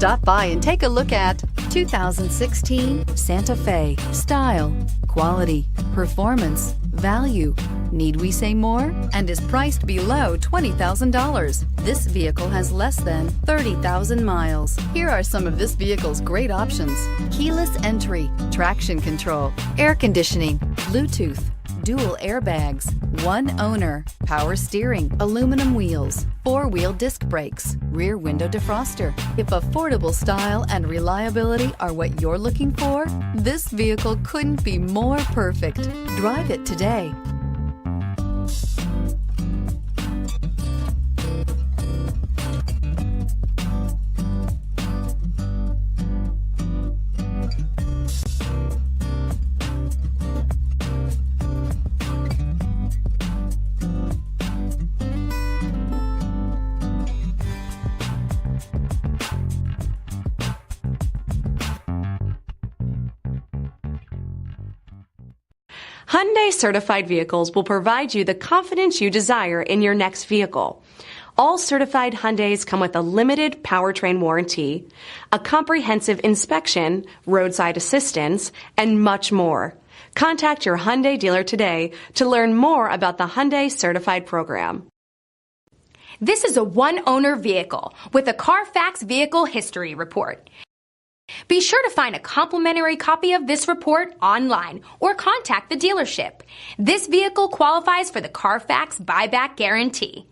Stop by and take a look at 2016 Santa Fe. Style, quality, performance, value. Need we say more? And is priced below $20,000. This vehicle has less than 30,000 miles. Here are some of this vehicle's great options: keyless entry, traction control, air conditioning, Bluetooth, dual airbags, one owner, power steering, aluminum wheels, four-wheel disc brakes, rear window defroster. If affordable style and reliability are what you're looking for, this vehicle couldn't be more perfect. Drive it today. Hyundai certified vehicles will provide you the confidence you desire in your next vehicle. All certified Hyundais come with a limited powertrain warranty, a comprehensive inspection, roadside assistance, and much more. Contact your Hyundai dealer today to learn more about the Hyundai certified program. This is a one-owner vehicle with a CARFAX Vehicle History Report. Be sure to find a complimentary copy of this report online or contact the dealership. This vehicle qualifies for the CARFAX buyback guarantee.